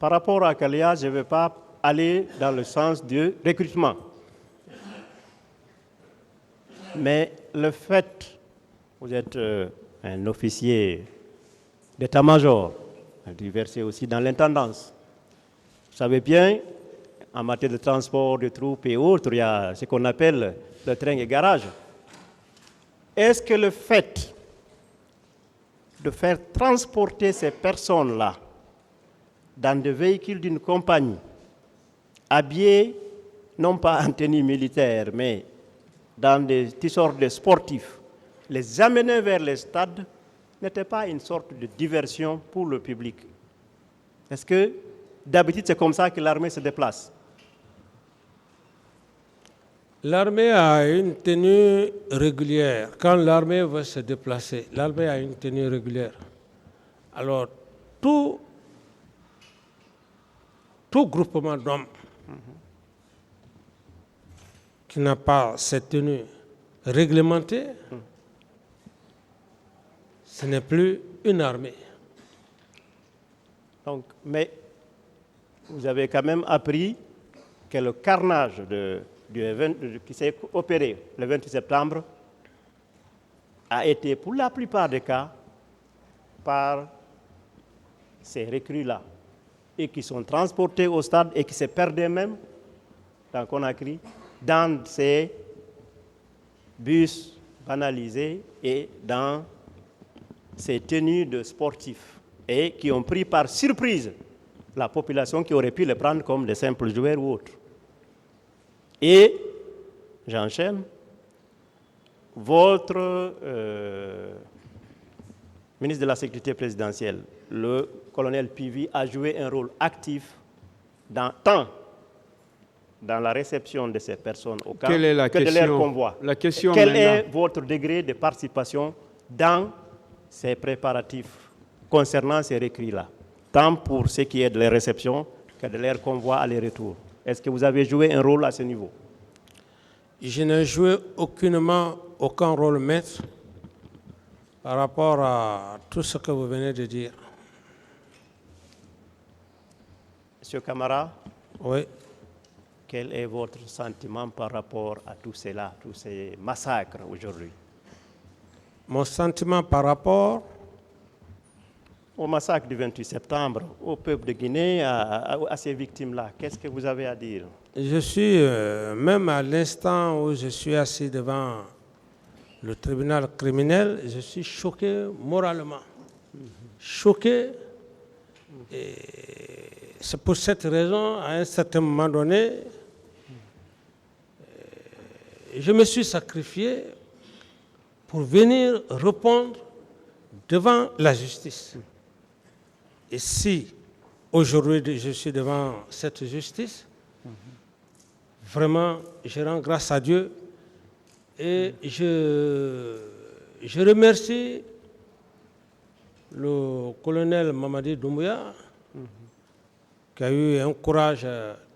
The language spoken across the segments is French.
Par rapport à Kalia, je ne vais pas aller dans le sens du recrutement. Mais le fait, vous êtes un officier d'état-major, versé aussi dans l'intendance. Vous savez bien, en matière de transport de troupes et autres, il y a ce qu'on appelle le train et garage. Est-ce que le fait de faire transporter ces personnes-là dans des véhicules d'une compagnie, habillés non pas en tenue militaire, mais dans des sortes de sportifs, les amener vers les stades, n'était pas une sorte de diversion pour le public? Est-ce que d'habitude c'est comme ça que l'armée se déplace? L'armée a une tenue régulière. Quand l'armée veut se déplacer, l'armée a une tenue régulière. Alors, tout groupement d'hommes qui n'a pas cette tenue réglementée, ce n'est plus une armée. Donc, mais vous avez quand même appris que le carnage qui s'est opéré le 28 septembre a été, pour la plupart des cas, par ces recrues-là, et qui sont transportés au stade et qui se perdaient même dans Conakry, dans ces bus banalisés et dans ces tenues de sportifs, et qui ont pris par surprise la population qui aurait pu les prendre comme des simples joueurs ou autres. Et, j'enchaîne, votre ministre de la Sécurité présidentielle, le colonel Pivi, a joué un rôle actif tant dans la réception de ces personnes au camp que de leur convoi. Quel est votre degré de participation dans ces préparatifs concernant ces recrues-là, tant pour ce qui est de la réception que de leur convoi aller-retour? Est-ce que vous avez joué un rôle à ce niveau? Je n'ai joué aucun rôle maître par rapport à tout ce que vous venez de dire. Monsieur Camara? Oui. Quel est votre sentiment par rapport à tout cela, tous ces massacres aujourd'hui? Mon sentiment par rapport au massacre du 28 septembre, au peuple de Guinée, à ces victimes-là, qu'est-ce que vous avez à dire? Je suis, même à l'instant où je suis assis devant le tribunal criminel, je suis choqué moralement. Choqué. Et c'est pour cette raison, à un certain moment donné, je me suis sacrifié pour venir répondre devant la justice. Et si aujourd'hui je suis devant cette justice, vraiment je rends grâce à Dieu et je remercie le colonel Mamadi Doumbouya qui a eu un courage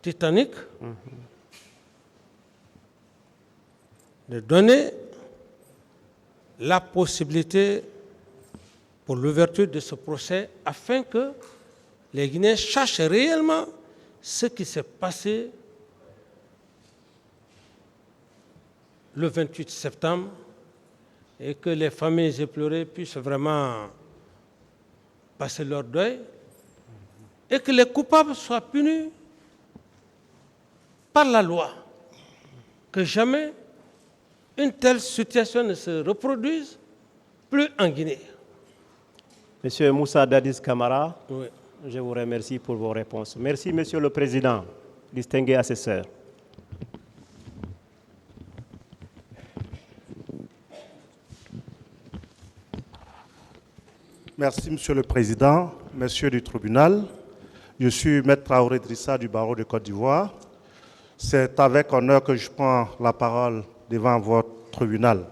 titanique de donner la possibilité pour l'ouverture de ce procès afin que les Guinéens sachent réellement ce qui s'est passé le 28 septembre et que les familles éplorées puissent vraiment passer leur deuil et que les coupables soient punis par la loi, que jamais une telle situation ne se reproduise plus en Guinée. Monsieur Moussa Dadis Camara, oui. Je vous remercie pour vos réponses. Merci, Monsieur le Président, distingué assesseur. Merci, Monsieur le Président, Monsieur du tribunal. Je suis Maître Traoré Drissa du barreau de Côte d'Ivoire. C'est avec honneur que je prends la parole devant votre tribunal.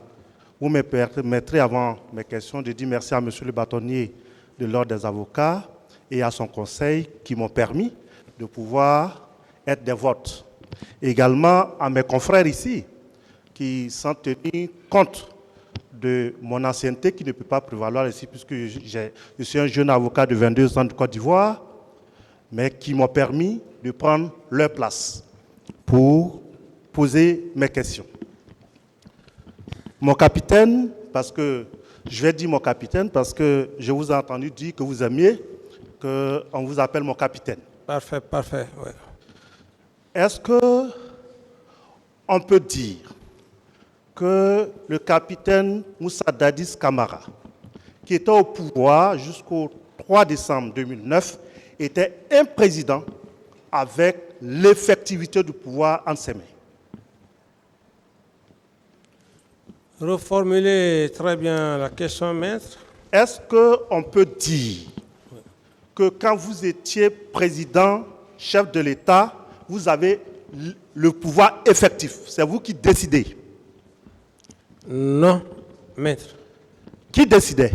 Vous me permettrez, avant mes questions, de dire merci à Monsieur le bâtonnier de l'Ordre des avocats et à son conseil qui m'ont permis de pouvoir être des votes. Également à mes confrères ici qui sont tenus compte de mon ancienneté qui ne peut pas prévaloir ici puisque je suis un jeune avocat de 22 ans de Côte d'Ivoire. mais qui m'ont permis de prendre leur place pour poser mes questions. Mon capitaine, parce que je vais dire mon capitaine, parce que je vous ai entendu dire que vous aimiez qu'on vous appelle mon capitaine. Parfait, parfait, ouais. Est-ce qu'on peut dire que le capitaine Moussa Dadis Camara, qui était au pouvoir jusqu'au 3 décembre 2009, était un président avec l'effectivité du pouvoir entre ses mains? Reformulez très bien la question, maître. Est-ce qu'on peut dire que quand vous étiez président, chef de l'État, vous avez le pouvoir effectif? C'est vous qui décidez. Non, maître. Qui décidait?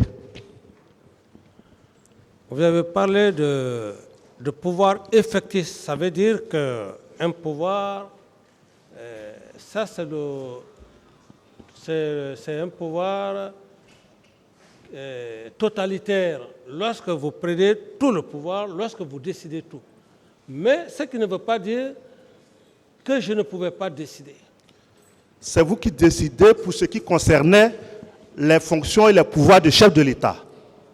Vous avez parlé de pouvoir effectif. Ça veut dire qu'un pouvoir, ça c'est un pouvoir totalitaire. Lorsque vous prenez tout le pouvoir, lorsque vous décidez tout. Mais ce qui ne veut pas dire que je ne pouvais pas décider. C'est vous qui décidez pour ce qui concernait les fonctions et les pouvoirs de chef de l'État.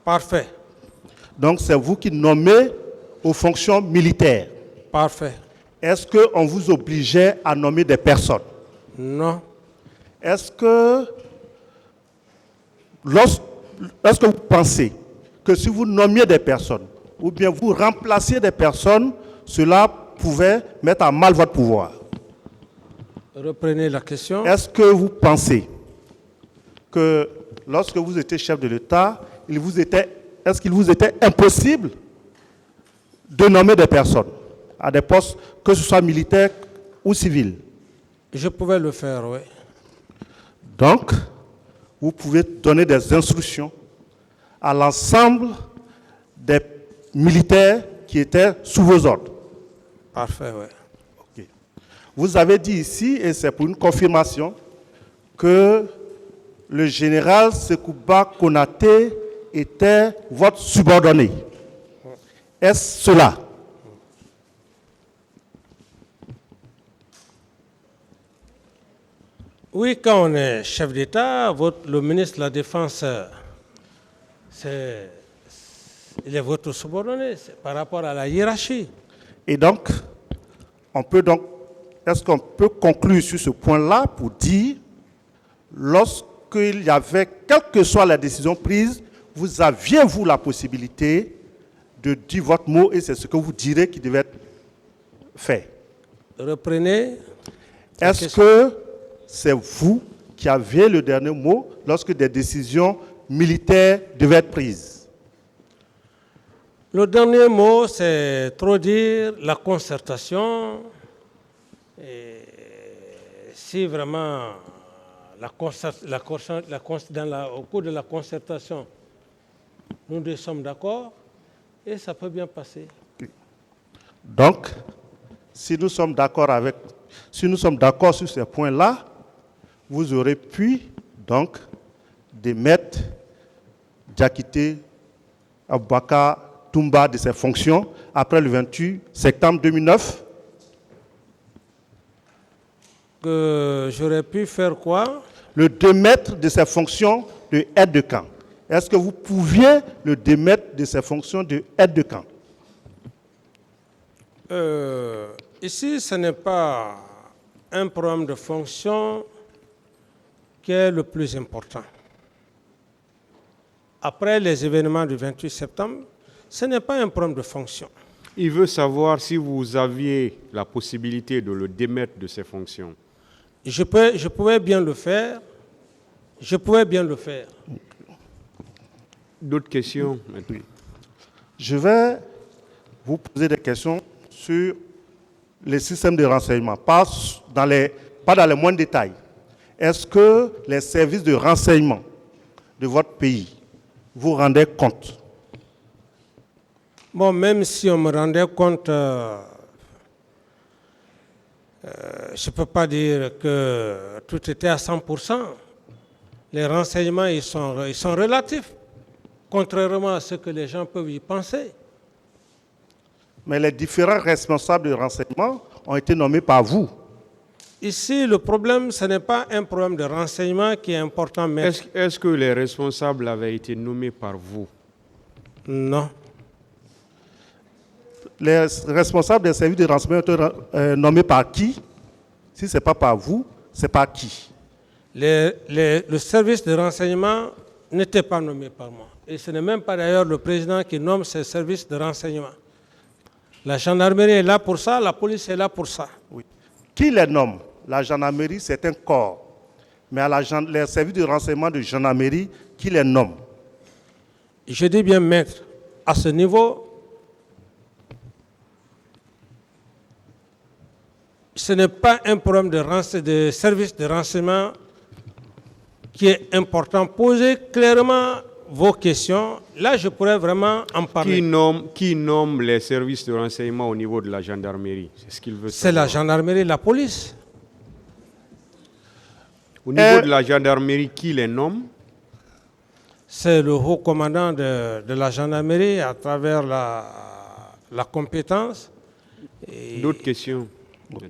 Parfait. Donc c'est vous qui nommez aux fonctions militaires. Parfait. Est-ce qu'on vous obligeait à nommer des personnes? Non. Est-ce que, lorsque vous pensez que si vous nommiez des personnes, ou bien vous remplaciez des personnes, cela pouvait mettre à mal votre pouvoir? Reprenez la question. Est-ce que vous pensez que lorsque vous étiez chef de l'État, est-ce qu'il vous était impossible de nommer des personnes à des postes, que ce soit militaires ou civils? Je pouvais le faire, oui. Donc, vous pouvez donner des instructions à l'ensemble des militaires qui étaient sous vos ordres. Parfait, oui. Okay. Vous avez dit ici, et c'est pour une confirmation, que le général Sekouba Konaté était votre subordonné. Est-ce cela? Oui, quand on est chef d'État, le ministre de la Défense, il est votre subordonné par rapport à la hiérarchie. Et donc, est-ce qu'on peut conclure sur ce point-là pour dire, lorsqu'il y avait, quelle que soit la décision prise, vous aviez, vous, la possibilité de dire votre mot et c'est ce que vous direz qui devait être fait? Reprenez. Est-ce que c'est vous qui aviez le dernier mot lorsque des décisions militaires devaient être prises? Le dernier mot, c'est trop dire la concertation. Et si vraiment au cours de la concertation, nous deux sommes d'accord, et ça peut bien passer. Donc, si nous sommes d'accord sur ces points-là, vous aurez pu donc démettre Diakité Aboubakar Toumba de ses fonctions après le 28 septembre 2009. Que j'aurais pu faire quoi? Le démettre de ses fonctions de aide de camp. Est-ce que vous pouviez le démettre de ses fonctions de aide de camp? Ici, ce n'est pas un problème de fonction qui est le plus important. Après les événements du 28 septembre, ce n'est pas un problème de fonction. Il veut savoir si vous aviez la possibilité de le démettre de ses fonctions. Je pouvais bien le faire. D'autres questions? Je vais vous poser des questions sur les systèmes de renseignement, pas dans les moindres détails. Est-ce que les services de renseignement de votre pays vous rendaient compte? Bon, même si on me rendait compte, je ne peux pas dire que tout était à 100%. Les renseignements, ils sont relatifs, contrairement à ce que les gens peuvent y penser. Mais les différents responsables de renseignement ont été nommés par vous. Ici, le problème, ce n'est pas un problème de renseignement qui est important, mais... Est-ce que les responsables avaient été nommés par vous? Non. Les responsables des services de renseignement ont été nommés par qui? Si ce n'est pas par vous, c'est par qui? Le service de renseignement n'était pas nommé par moi. Et ce n'est même pas d'ailleurs le président qui nomme ce service de renseignement. La gendarmerie est là pour ça, la police est là pour ça. Oui. Qui les nomme? La gendarmerie, c'est un corps. Mais les services de renseignement de gendarmerie, qui les nomme? Je dis bien, maître, à ce niveau, ce n'est pas un problème de service de renseignement qui est important. Posez clairement vos questions. Là, je pourrais vraiment en parler. Qui nomme les services de renseignement au niveau de la gendarmerie? C'est ce qu'il veut C'est la savoir. gendarmerie et la police. Au niveau de la gendarmerie, qui les nomme? C'est le haut commandant de la gendarmerie à travers la compétence. D'autres questions? Okay.